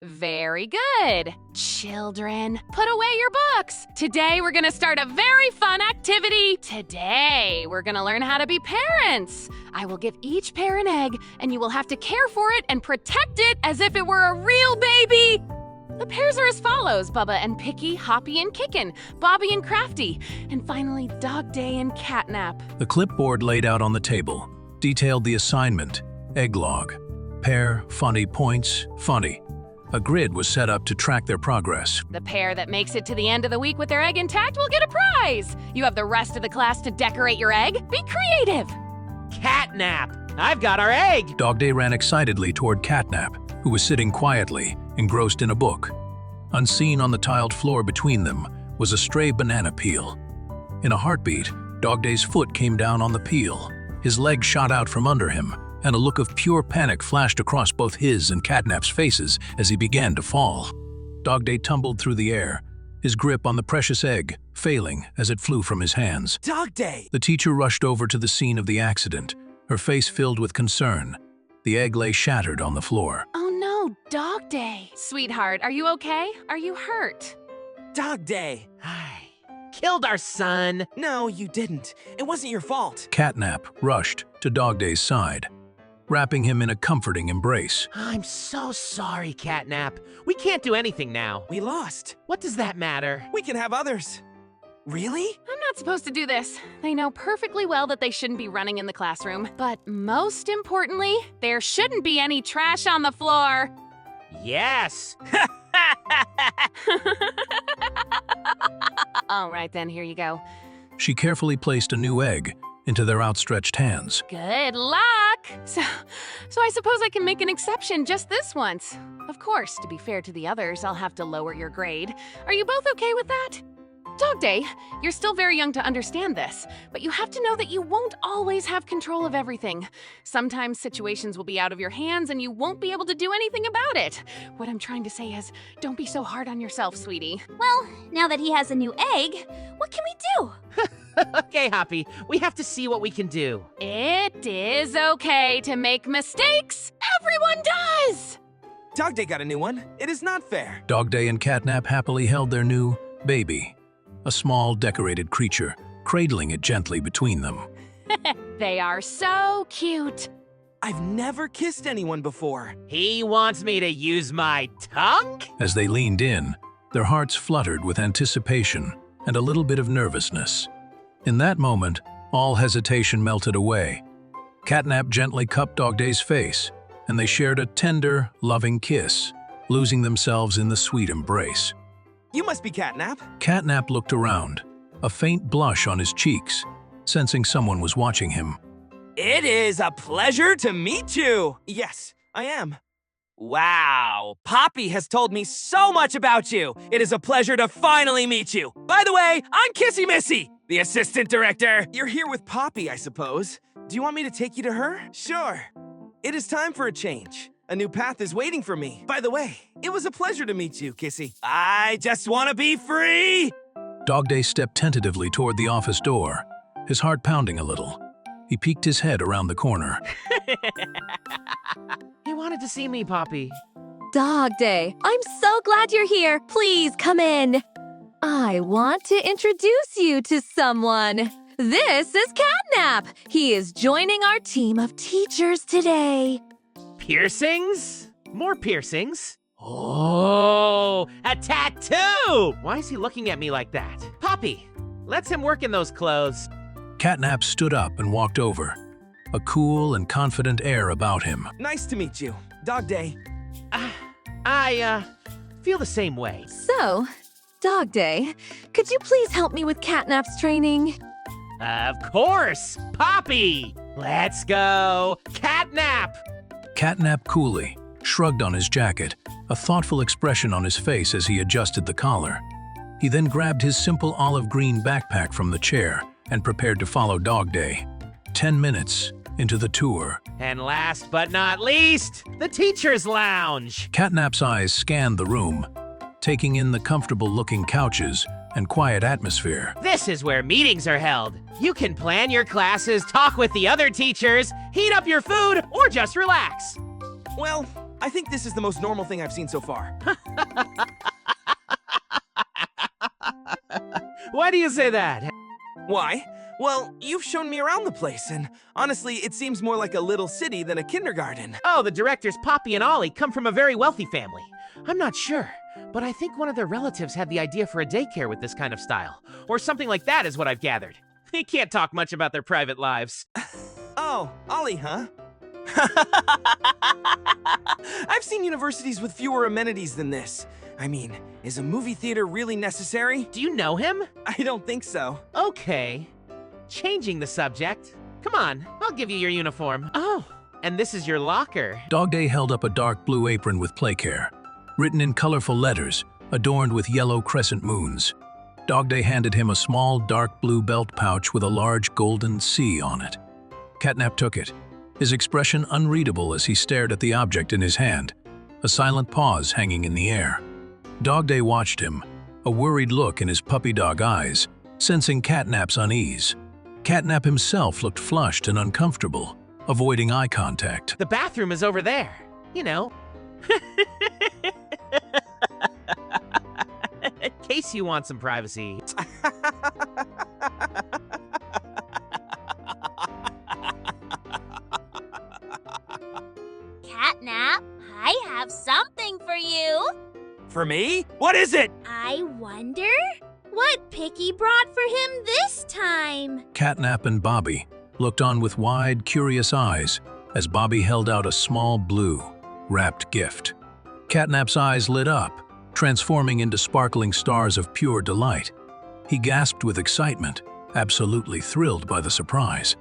Very good. Children, put away your books. Today we're gonna start a very fun activity. Today we're gonna learn how to be parents. I will give each pair an egg, and you will have to care for it and protect it as if it were a real baby. The pairs are as follows: Bubba and Picky, Hoppy and Kickin', Bobby and Crafty, and finally DogDay and CatNap. The clipboard laid out on the table detailed the assignment, egg log, pair, funny, points, funny. A grid was set up to track their progress. The pair that makes it to the end of the week with their egg intact will get a prize. You have the rest of the class to decorate your egg. Be creative. CatNap! I've got our egg! DogDay ran excitedly toward CatNap, who was sitting quietly, engrossed in a book. Unseen on the tiled floor between them was a stray banana peel. In a heartbeat, DogDay's foot came down on the peel. His leg shot out from under him, and a look of pure panic flashed across both his and CatNap's faces as he began to fall. DogDay tumbled through the air, his grip on the precious egg failing as it flew from his hands. DogDay! The teacher rushed over to the scene of the accident, her face filled with concern. The egg lay shattered on the floor. Oh no, DogDay. Sweetheart, are you okay? Are you hurt? DogDay! Killed our son! No, you didn't. It wasn't your fault. CatNap rushed to DogDay's side, wrapping him in a comforting embrace. I'm so sorry, CatNap. We can't do anything now. We lost. What does that matter? We can have others. Really? I'm not supposed to do this. They know perfectly well that they shouldn't be running in the classroom. But most importantly, there shouldn't be any trash on the floor. Yes! All right then, here you go. She carefully placed a new egg into their outstretched hands. Good luck! So I suppose I can make an exception just this once. Of course, to be fair to the others, I'll have to lower your grade. Are you both okay with that? DogDay, you're still very young to understand this, but you have to know that you won't always have control of everything. Sometimes situations will be out of your hands and you won't be able to do anything about it. What I'm trying to say is, don't be so hard on yourself, sweetie. Well, now that he has a new egg, what can we do? Okay, Hoppy, we have to see what we can do. It is okay to make mistakes. Everyone does! DogDay got a new one. It is not fair. DogDay and CatNap happily held their new baby, a small decorated creature, cradling it gently between them. They are so cute. I've never kissed anyone before. He wants me to use my tongue? As they leaned in, their hearts fluttered with anticipation and a little bit of nervousness. In that moment, all hesitation melted away. CatNap gently cupped DogDay's face, and they shared a tender, loving kiss, losing themselves in the sweet embrace. You must be CatNap. CatNap looked around, a faint blush on his cheeks, sensing someone was watching him. It is a pleasure to meet you. Yes, I am. Wow, Poppy has told me so much about you. It is a pleasure to finally meet you. By the way, I'm Kissy Missy, the assistant director. You're here with Poppy, I suppose. Do you want me to take you to her? Sure. It is time for a change. A new path is waiting for me. By the way, it was a pleasure to meet you, Kissy. I just want to be free! DogDay stepped tentatively toward the office door, his heart pounding a little. He peeked his head around the corner. He wanted to see me, Poppy. DogDay, I'm so glad you're here. Please come in. I want to introduce you to someone. This is CatNap. He is joining our team of teachers today. Piercings? More piercings? Oh, a tattoo! Why is he looking at me like that? Poppy, let's him work in those clothes. CatNap stood up and walked over, a cool and confident air about him. Nice to meet you. DogDay. I feel the same way. So, DogDay, could you please help me with CatNap's training? Of course! Poppy! Let's go! CatNap! CatNap coolly shrugged on his jacket, a thoughtful expression on his face as he adjusted the collar. He then grabbed his simple olive green backpack from the chair and prepared to follow DogDay. 10 minutes into the tour. And last but not least, the teacher's lounge. CatNap's eyes scanned the room, taking in the comfortable-looking couches and quiet atmosphere. This is where meetings are held. You can plan your classes, talk with the other teachers, heat up your food, or just relax. Well, I think this is the most normal thing I've seen so far. Why do you say that? Why? Well, you've shown me around the place, and honestly, it seems more like a little city than a kindergarten. Oh, the directors Poppy and Ollie come from a very wealthy family. I'm not sure, but I think one of their relatives had the idea for a daycare with this kind of style. Or something like that is what I've gathered. They can't talk much about their private lives. Oh, Ollie, huh? I've seen universities with fewer amenities than this. I mean, is a movie theater really necessary? Do you know him? I don't think so. Okay. Changing the subject. Come on, I'll give you your uniform. Oh, and this is your locker. DogDay held up a dark blue apron with play care, written in colorful letters, adorned with yellow crescent moons. DogDay handed him a small dark blue belt pouch with a large golden C on it. CatNap took it, his expression unreadable as he stared at the object in his hand, a silent pause hanging in the air. DogDay watched him, a worried look in his puppy dog eyes, sensing CatNap's unease. CatNap himself looked flushed and uncomfortable, avoiding eye contact. The bathroom is over there. You know. In case you want some privacy. CatNap, I have something for you. For me? What is it? I wonder what Picky brought for him this time. CatNap and Bobby looked on with wide, curious eyes as Bobby held out a small blue, wrapped gift. CatNap's eyes lit up, transforming into sparkling stars of pure delight. He gasped with excitement, absolutely thrilled by the surprise.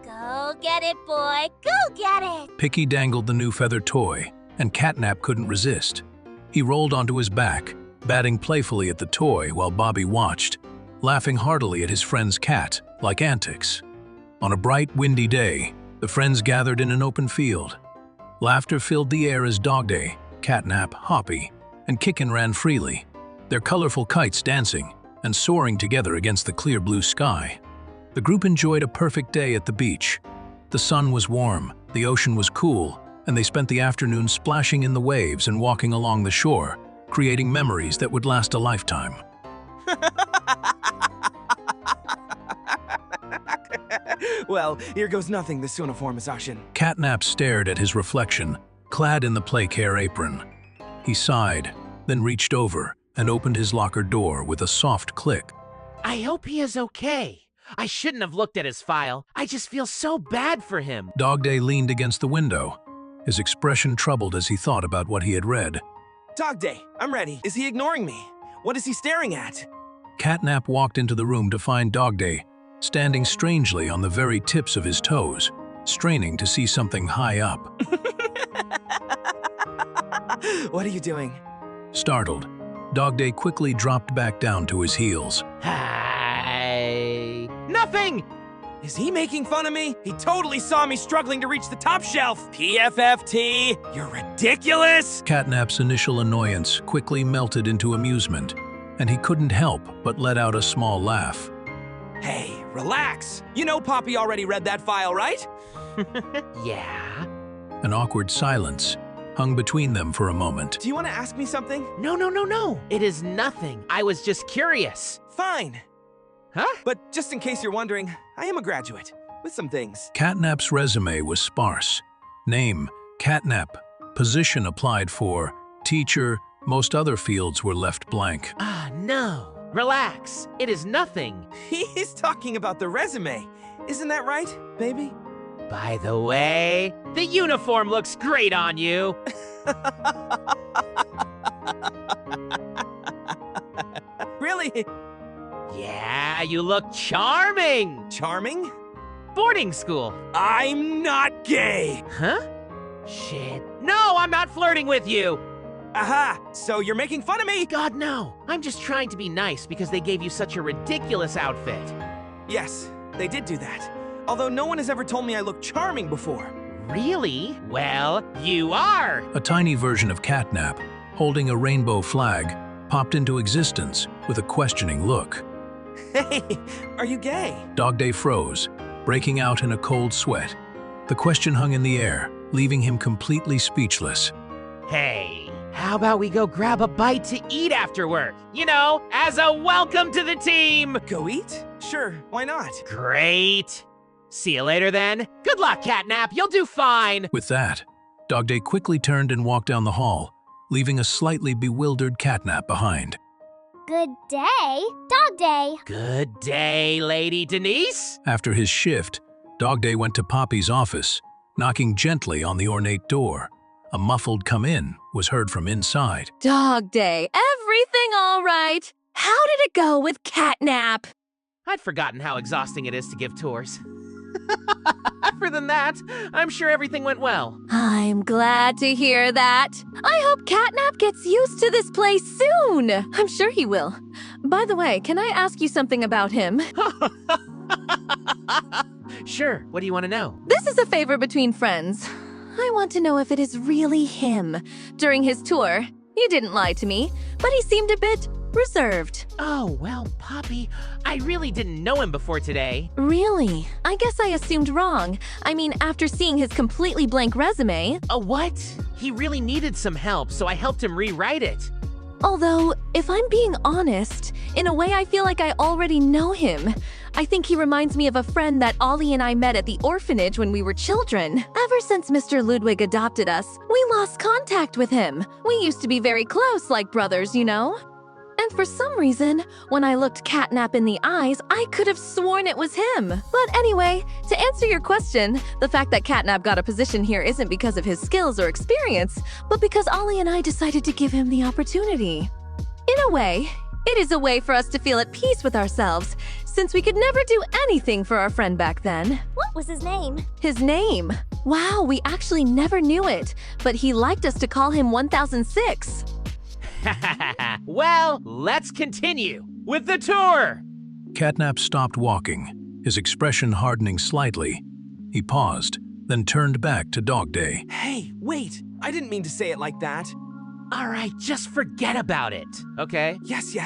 Go get it, boy. Go get it. Picky dangled the new feather toy, and CatNap couldn't resist. He rolled onto his back, batting playfully at the toy while Bobby watched, laughing heartily at his friend's cat, like antics. On a bright, windy day, the friends gathered in an open field. Laughter filled the air as DogDay, CatNap, Hoppy, and Kickin ran freely, their colorful kites dancing and soaring together against the clear blue sky. The group enjoyed a perfect day at the beach. The sun was warm, the ocean was cool, and they spent the afternoon splashing in the waves and walking along the shore, creating memories that would last a lifetime. Well, here goes nothing this uniform is Ashin. CatNap stared at his reflection, clad in the play care apron. He sighed, then reached over and opened his locker door with a soft click. I hope he is okay. I shouldn't have looked at his file. I just feel so bad for him. DogDay leaned against the window, his expression troubled as he thought about what he had read. DogDay, I'm ready. Is he ignoring me? What is he staring at? CatNap walked into the room to find DogDay standing strangely on the very tips of his toes, straining to see something high up. What are you doing? Startled, DogDay quickly dropped back down to his heels. Hi. Nothing! Is he making fun of me? He totally saw me struggling to reach the top shelf. PFFT, you're ridiculous! CatNap's initial annoyance quickly melted into amusement, and he couldn't help but let out a small laugh. Hey, relax. You know Poppy already read that file, right? Yeah. An awkward silence hung between them for a moment. Do you want to ask me something? No. It is nothing. I was just curious. Fine. Huh? But just in case you're wondering, I am a graduate, with some things. CatNap's resume was sparse. Name, CatNap. Position applied for. Teacher, most other fields were left blank. No. Relax. It is nothing. He's talking about the resume. Isn't that right, baby? By the way, the uniform looks great on you. Really? Yeah, you look charming. Charming? Boarding school. I'm not gay. Huh? Shit. No, I'm not flirting with you. Aha! So you're making fun of me? God, no. I'm just trying to be nice because they gave you such a ridiculous outfit. Yes, they did do that. Although no one has ever told me I look charming before. Really? Well, you are. A tiny version of CatNap, holding a rainbow flag, popped into existence with a questioning look. Hey, are you gay? DogDay froze, breaking out in a cold sweat. The question hung in the air, leaving him completely speechless. Hey, how about we go grab a bite to eat after work? You know, as a welcome to the team! Go eat? Sure, why not? Great. See you later then. Good luck, CatNap. You'll do fine. With that, DogDay quickly turned and walked down the hall, leaving a slightly bewildered CatNap behind. Good day, Dog Day. Good day, Lady Denise. After his shift, DogDay went to Poppy's office, knocking gently on the ornate door. A muffled "come in" was heard from inside. Dog Day, everything all right? How did it go with CatNap? I'd forgotten how exhausting it is to give tours. Other than that, I'm sure everything went well. I'm glad to hear that. I hope CatNap gets used to this place soon. I'm sure he will. By the way, can I ask you something about him? Sure, what do you want to know? This is a favor between friends. I want to know if it is really him. During his tour, he didn't lie to me, but he seemed a bit reserved. Oh, well, Poppy, I really didn't know him before today. Really? I guess I assumed wrong. I mean, after seeing his completely blank resume. A what? He really needed some help, so I helped him rewrite it. Although, if I'm being honest, in a way I feel like I already know him. I think he reminds me of a friend that Ollie and I met at the orphanage when we were children. Ever since Mr. Ludwig adopted us, we lost contact with him. We used to be very close, like brothers, you know? And for some reason, when I looked CatNap in the eyes, I could have sworn it was him. But anyway, to answer your question, the fact that CatNap got a position here isn't because of his skills or experience, but because Ollie and I decided to give him the opportunity. In a way, it is a way for us to feel at peace with ourselves, since we could never do anything for our friend back then. What was his name? His name? Wow, we actually never knew it, but he liked us to call him 1006. Well, let's continue with the tour. CatNap stopped walking, his expression hardening slightly. He paused, then turned back to DogDay. Hey, wait! I didn't mean to say it like that. All right, just forget about it, okay? Yes,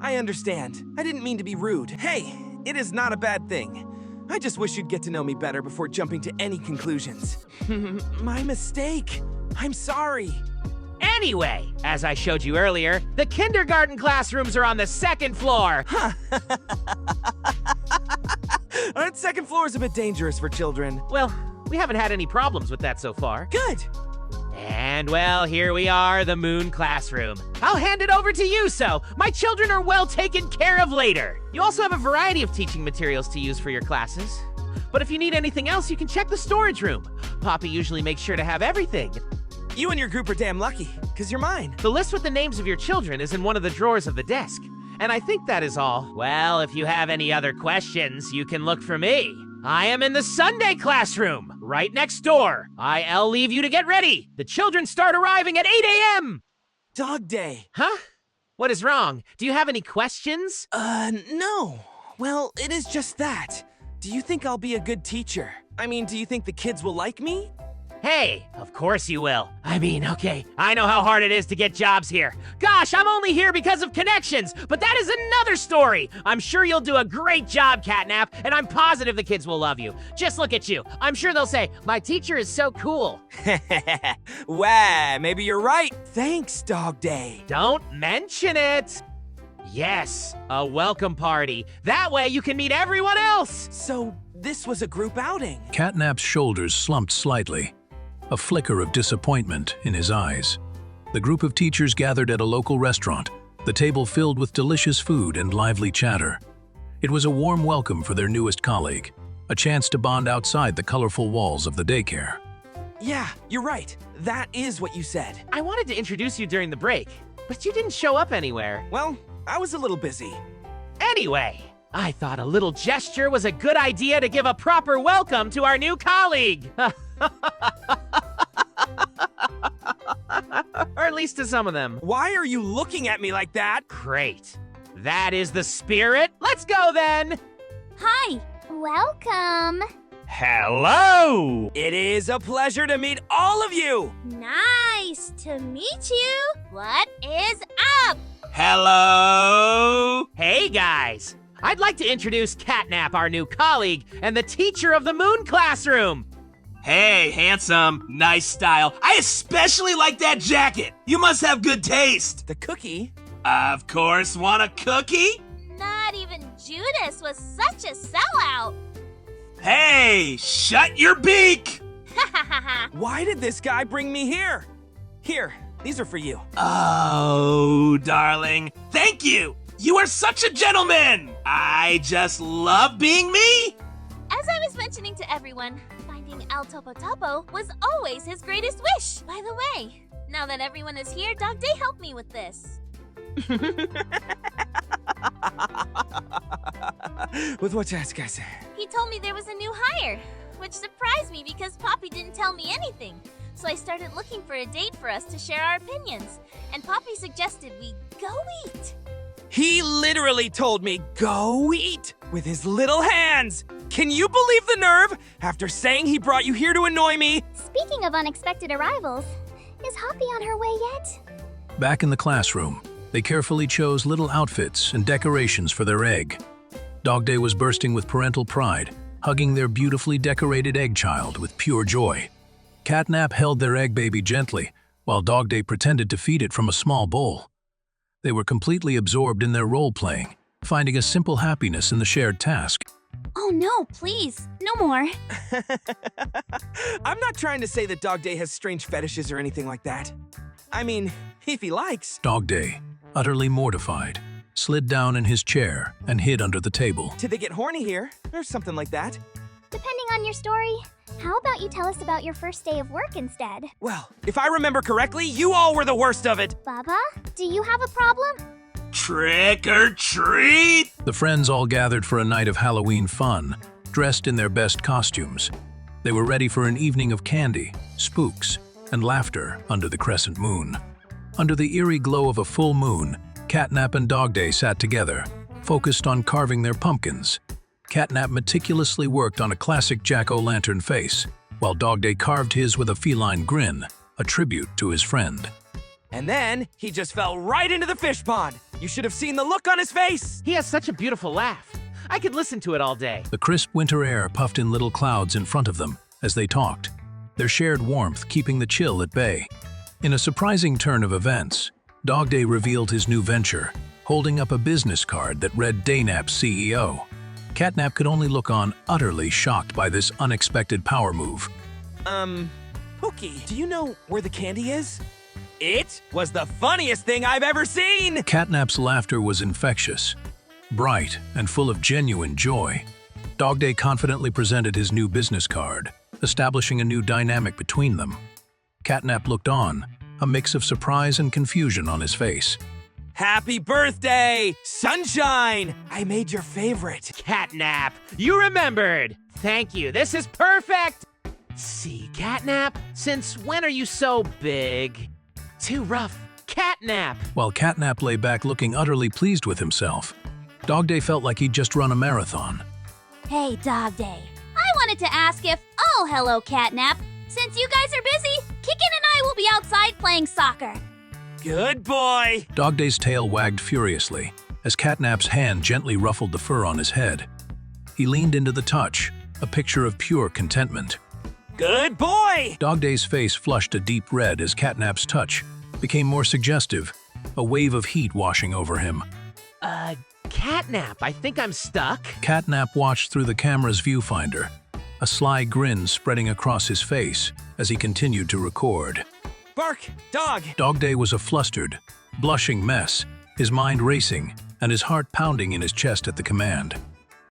I understand. I didn't mean to be rude. Hey, it is not a bad thing. I just wish you'd get to know me better before jumping to any conclusions. My mistake. I'm sorry. Anyway, as I showed you earlier, the kindergarten classrooms are on the second floor. Aren't second floors a bit dangerous for children? Well, we haven't had any problems with that so far. Good. And well, here we are, the moon classroom. I'll hand it over to you, so my children are well taken care of later. You also have a variety of teaching materials to use for your classes. But if you need anything else, you can check the storage room. Poppy usually makes sure to have everything. You and your group are damn lucky, because you're mine. The list with the names of your children is in one of the drawers of the desk. And I think that is all. Well, if you have any other questions, you can look for me. I am in the Sunday classroom, right next door. I'll leave you to get ready. The children start arriving at 8 a.m. Dog Day. Huh? What is wrong? Do you have any questions? No. Well, it is just that. Do you think I'll be a good teacher? I mean, do you think the kids will like me? Hey, of course you will. I mean, okay, I know how hard it is to get jobs here. Gosh, I'm only here because of connections, but that is another story. I'm sure you'll do a great job, CatNap, and I'm positive the kids will love you. Just look at you. I'm sure they'll say, my teacher is so cool. Wow, maybe you're right. Thanks, Dog Day. Don't mention it. Yes, a welcome party. That way you can meet everyone else. So, this was a group outing. CatNap's shoulders slumped slightly, a flicker of disappointment in his eyes. The group of teachers gathered at a local restaurant, the table filled with delicious food and lively chatter. It was a warm welcome for their newest colleague, a chance to bond outside the colorful walls of the daycare. Yeah, you're right. That is what you said. I wanted to introduce you during the break, but you didn't show up anywhere. Well, I was a little busy. Anyway, I thought a little gesture was a good idea to give a proper welcome to our new colleague. Or at least to some of them. Why are you looking at me like that? Great. That is the spirit. Let's go then. Hi. Welcome. Hello! It is a pleasure to meet all of you! Nice to meet you. What is up? Hello! Hey guys. I'd like to introduce CatNap, our new colleague, and the teacher of the moon classroom. Hey, handsome. Nice style. I especially like that jacket. You must have good taste. The cookie? Of course, want a cookie? Not even Judas was such a sellout. Hey, shut your beak! Why did this guy bring me here? Here, these are for you. Oh, darling. Thank you. You are such a gentleman. I just love being me. As I was mentioning to everyone, finding El Topo Topo was always his greatest wish. By the way, now that everyone is here, DogDay helped me with this. With what guys? He told me there was a new hire, which surprised me because Poppy didn't tell me anything. So I started looking for a date for us to share our opinions, and Poppy suggested we go eat. He literally told me, go eat, with his little hands. Can you believe the nerve? After saying he brought you here to annoy me. Speaking of unexpected arrivals, is Hoppy on her way yet? Back in the classroom, they carefully chose little outfits and decorations for their egg. DogDay was bursting with parental pride, hugging their beautifully decorated egg child with pure joy. CatNap held their egg baby gently, while DogDay pretended to feed it from a small bowl. They were completely absorbed in their role-playing, finding a simple happiness in the shared task. Oh no, please, no more. I'm not trying to say that DogDay has strange fetishes or anything like that. I mean, if he likes. DogDay, utterly mortified, slid down in his chair and hid under the table. Did they get horny here? Or something like that? Depending on your story, how about you tell us about your first day of work instead? Well, if I remember correctly, you all were the worst of it. Baba, do you have a problem? Trick or treat! The friends all gathered for a night of Halloween fun, dressed in their best costumes. They were ready for an evening of candy, spooks, and laughter under the crescent moon. Under the eerie glow of a full moon, CatNap and DogDay sat together, focused on carving their pumpkins. CatNap meticulously worked on a classic jack-o'-lantern face, while DogDay carved his with a feline grin, a tribute to his friend. And then, he just fell right into the fish pond. You should have seen the look on his face. He has such a beautiful laugh. I could listen to it all day. The crisp winter air puffed in little clouds in front of them as they talked, their shared warmth keeping the chill at bay. In a surprising turn of events, DogDay revealed his new venture, holding up a business card that read DayNap's CEO. CatNap could only look on, utterly shocked by this unexpected power move. Pookie, do you know where the candy is? It was the funniest thing I've ever seen! CatNap's laughter was infectious, bright, and full of genuine joy. DogDay confidently presented his new business card, establishing a new dynamic between them. CatNap looked on, a mix of surprise and confusion on his face. Happy birthday, Sunshine! I made your favorite. CatNap, you remembered. Thank you, this is perfect. See, CatNap, since when are you so big? Too rough. CatNap! While CatNap lay back looking utterly pleased with himself, DogDay felt like he'd just run a marathon. Hey, DogDay. I wanted to ask if, oh, hello, CatNap. Since you guys are busy, Kikin and I will be outside playing soccer. Good boy! DogDay's tail wagged furiously as CatNap's hand gently ruffled the fur on his head. He leaned into the touch, a picture of pure contentment. Good boy! DogDay's face flushed a deep red as CatNap's touch became more suggestive, a wave of heat washing over him. CatNap, I think I'm stuck. CatNap watched through the camera's viewfinder, a sly grin spreading across his face as he continued to record. Bark, dog! DogDay was a flustered, blushing mess, his mind racing and his heart pounding in his chest at the command.